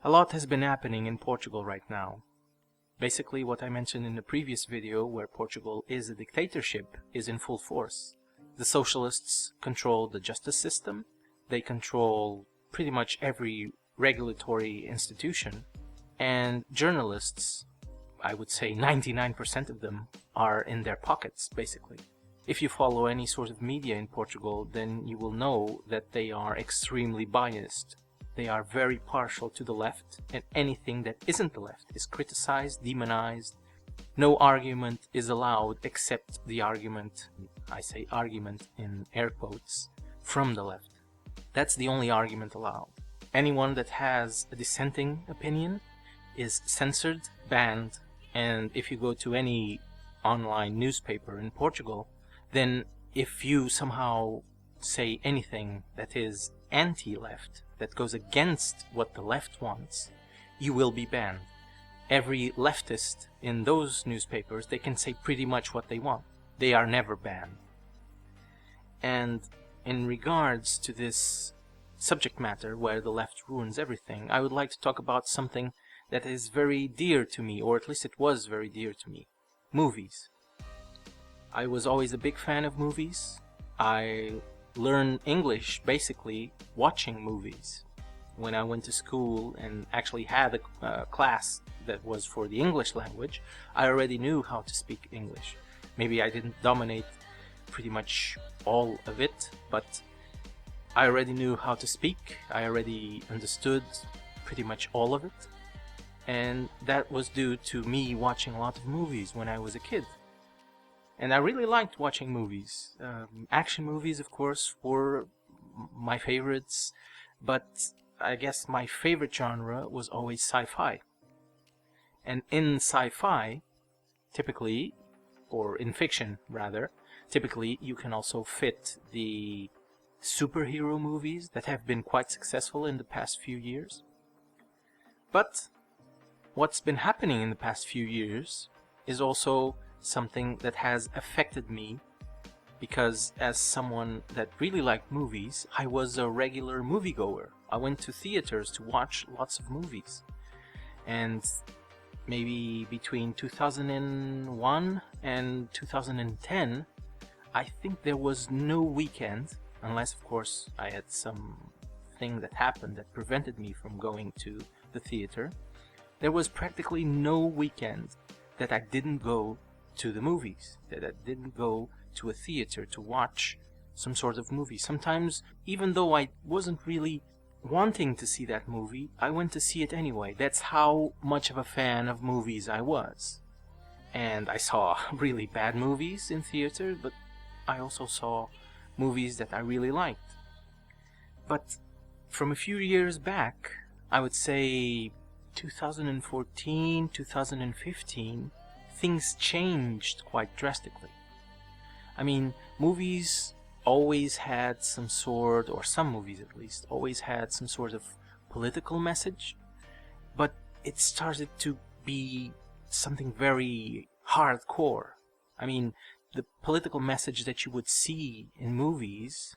A lot has been happening in Portugal right now. Basically, what I mentioned in the previous video, where Portugal is a dictatorship, is in full force. The socialists control the justice system, they control pretty much every regulatory institution, and journalists, I would say 99% of them, are in their pockets, basically. If you follow any sort of media in Portugal, then you will know that they are extremely biased. They are very partial to the left, and anything that isn't the left is criticized, demonized. No argument is allowed except the argument, I say argument in air quotes, from the left. That's the only argument allowed. Anyone that has a dissenting opinion is censored, banned, and if you go to any online newspaper in Portugal, then if you somehow say anything that is anti-left, that goes against what the left wants, you will be banned. Every leftist in those newspapers, they can say pretty much what they want. They are never banned. And in regards to this subject matter where the left ruins everything, I would like to talk about something that is very dear to me, or at least it was very dear to me. Movies. I was always a big fan of movies. I learned English basically watching movies. When I went to school and actually had a class that was for the English language, I already knew how to speak English. Maybe I didn't dominate pretty much all of it, but I already knew how to speak. I already understood pretty much all of it. And that was due to me watching a lot of movies when I was a kid. And I really liked watching movies. Action movies, of course, were my favorites, but I guess my favorite genre was always sci-fi. And in sci-fi, typically, or in fiction rather, typically you can also fit the superhero movies that have been quite successful in the past few years. But what's been happening in the past few years is also something that has affected me, because as someone that really liked movies, I was a regular moviegoer. I went to theaters to watch lots of movies. And maybe between 2001 and 2010, I think there was no weekend, unless of course I had something that happened that prevented me from going to the theater. There was practically no weekend that I didn't go to the movies, that I didn't go to a theater to watch some sort of movie. Sometimes, even though I wasn't really wanting to see that movie, I went to see it anyway. That's how much of a fan of movies I was. And I saw really bad movies in theater, but I also saw movies that I really liked. But from a few years back, I would say 2014, 2015, things changed quite drastically. I mean, movies always had some sort, or some movies at least, always had some sort of political message, but it started to be something very hardcore. I mean, the political message that you would see in movies,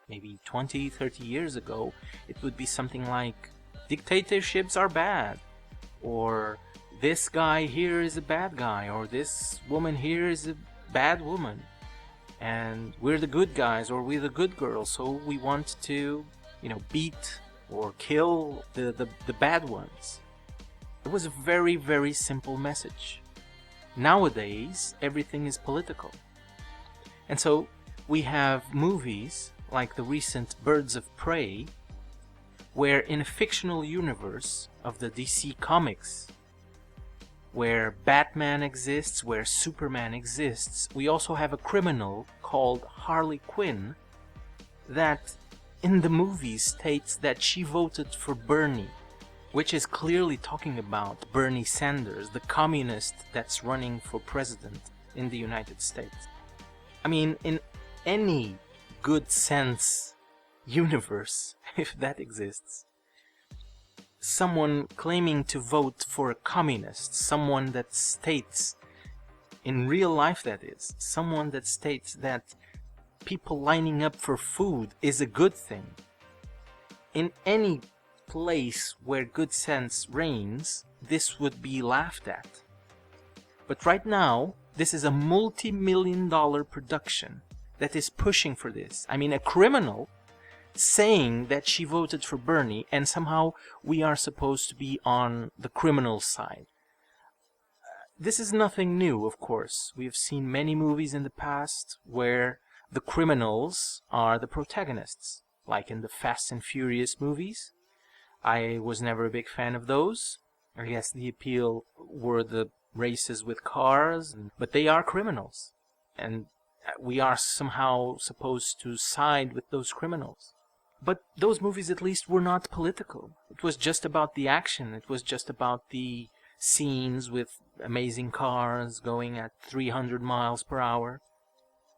maybe 20, 30 years ago, it would be something like, dictatorships are bad, or this guy here is a bad guy, or this woman here is a bad woman, and we're the good guys, or we're the good girls, so we want to, beat or kill the bad ones. It was a very, very simple message. Nowadays, everything is political. And so we have movies like the recent Birds of Prey, where in a fictional universe of the DC Comics, where Batman exists, where Superman exists, we also have a criminal called Harley Quinn that in the movie states that she voted for Bernie, which is clearly talking about Bernie Sanders, the communist that's running for president in the United States. I mean, in any good sense universe, if that exists, someone claiming to vote for a communist, someone that states, in real life that is, someone that states that people lining up for food is a good thing, in any place where good sense reigns, this would be laughed at. But right now, this is a multi-million-dollar production that is pushing for this. I mean, a criminal saying that she voted for Bernie, and somehow we are supposed to be on the criminal side. This is nothing new, of course. We have seen many movies in the past where the criminals are the protagonists, like in the Fast and Furious movies. I was never a big fan of those. I guess the appeal were the races with cars, but they are criminals. And we are somehow supposed to side with those criminals. But those movies at least were not political. It was just about the action. It was just about the scenes with amazing cars going at 300 miles per hour.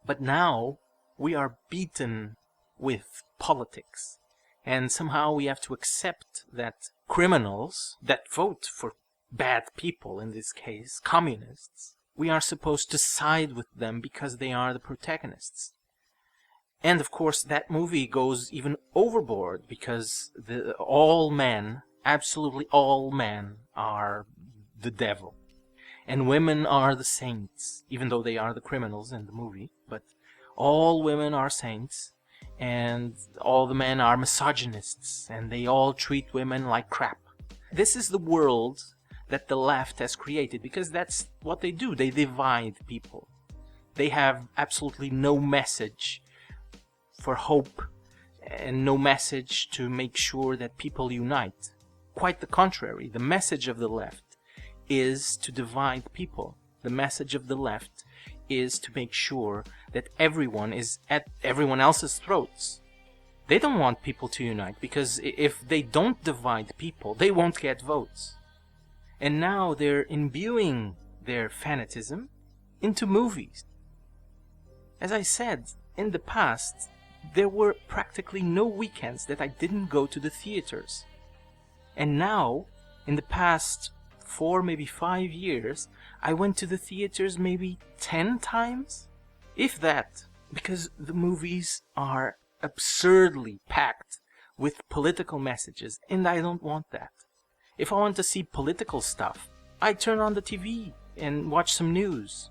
But now we are beaten with politics. And somehow we have to accept that criminals that vote for bad people, in this case, communists, we are supposed to side with them because they are the protagonists. And of course that movie goes even overboard because all men, absolutely all men, are the devil. And women are the saints, even though they are the criminals in the movie. But all women are saints, and all the men are misogynists, and they all treat women like crap. This is the world that the left has created, because that's what they do. They divide people. They have absolutely no message for hope and no message to make sure that people unite. Quite the contrary. The message of the left is to divide people. The message of the left is to make sure that everyone is at everyone else's throats. They don't want people to unite, because if they don't divide people, they won't get votes. And now they're imbuing their fanatism into movies. As I said, in the past, there were practically no weekends that I didn't go to the theaters. And now, in the past 4, maybe 5 years, I went to the theaters maybe 10 times? If that. Because the movies are absurdly packed with political messages, and I don't want that. If I want to see political stuff, I turn on the TV and watch some news.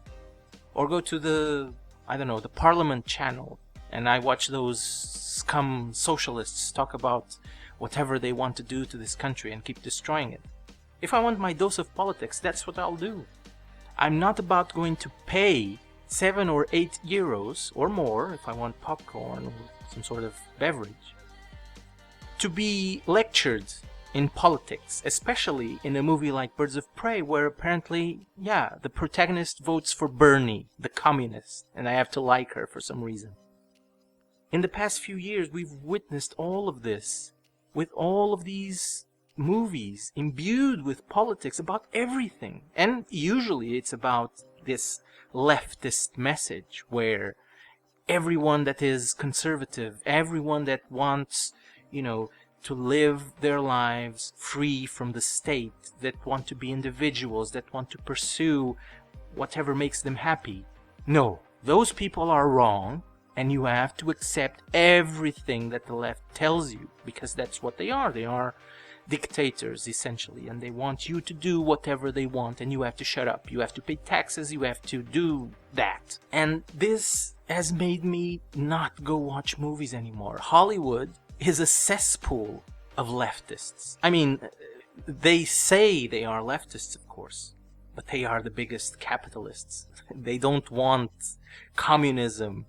Or go to the Parliament channel, and I watch those scum socialists talk about whatever they want to do to this country and keep destroying it. If I want my dose of politics, that's what I'll do. I'm not about going to pay 7 or 8 euros or more, if I want popcorn or some sort of beverage, to be lectured in politics, especially in a movie like Birds of Prey, where apparently, the protagonist votes for Bernie, the communist, and I have to like her for some reason. In the past few years, we've witnessed all of this, with all of these movies imbued with politics about everything. And usually it's about this leftist message where everyone that is conservative, everyone that wants, to live their lives free from the state, that want to be individuals, that want to pursue whatever makes them happy. No, those people are wrong, and you have to accept everything that the left tells you, because that's what they are. They are dictators, essentially, and they want you to do whatever they want, and you have to shut up. You have to pay taxes, you have to do that. And this has made me not go watch movies anymore. Hollywood is a cesspool of leftists. I mean, they say they are leftists, of course, but they are the biggest capitalists. They don't want communism,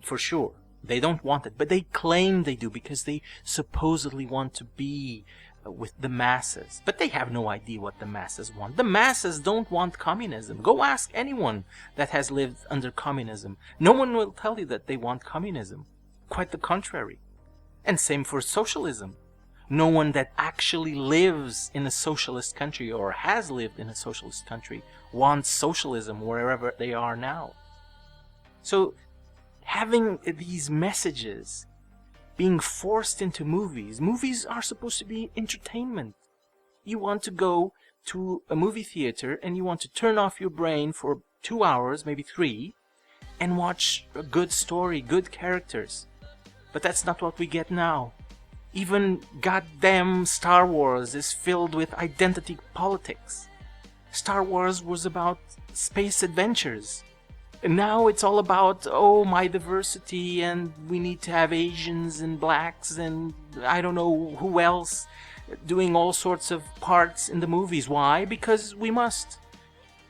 for sure. They don't want it, but they claim they do because they supposedly want to be with the masses. But they have no idea what the masses want. The masses don't want communism. Go ask anyone that has lived under communism. No one will tell you that they want communism. Quite the contrary. And same for socialism. No one that actually lives in a socialist country or has lived in a socialist country wants socialism wherever they are now. So having these messages being forced into movies. Movies are supposed to be entertainment. You want to go to a movie theater and you want to turn off your brain for 2 hours, maybe 3, and watch a good story, good characters. But that's not what we get now. Even goddamn Star Wars is filled with identity politics. Star Wars was about space adventures. And now it's all about, oh, my diversity, and we need to have Asians and blacks and I don't know who else doing all sorts of parts in the movies. Why? Because we must.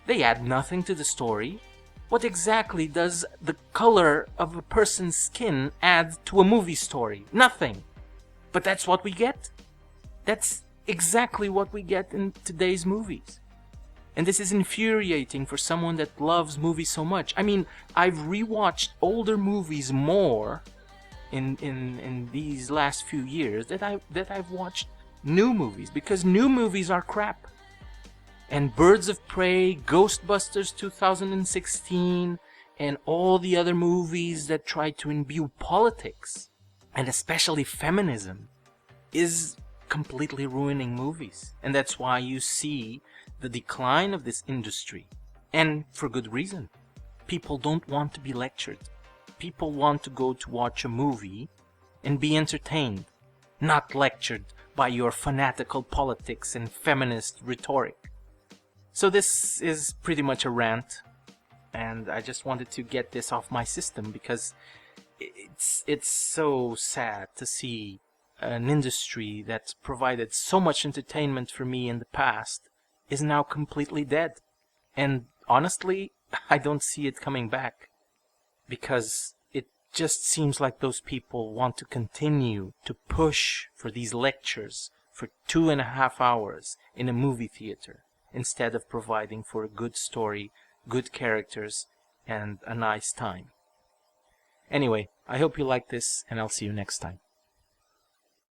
They add nothing to the story. What exactly does the color of a person's skin add to a movie story? Nothing. But that's what we get. That's exactly what we get in today's movies. And this is infuriating for someone that loves movies so much. I mean, I've rewatched older movies more in these last few years that I've watched new movies, because new movies are crap. And Birds of Prey, Ghostbusters 2016, and all the other movies that try to imbue politics, and especially feminism, is completely ruining movies. And that's why you see the decline of this industry. And for good reason. People don't want to be lectured. People want to go to watch a movie and be entertained, not lectured by your fanatical politics and feminist rhetoric. So this is pretty much a rant, and I just wanted to get this off my system because it's so sad to see an industry that's provided so much entertainment for me in the past is now completely dead. And honestly, I don't see it coming back, because it just seems like those people want to continue to push for these lectures for 2.5 hours in a movie theater, instead of providing for a good story, good characters, and a nice time. Anyway, I hope you like this, and I'll see you next time.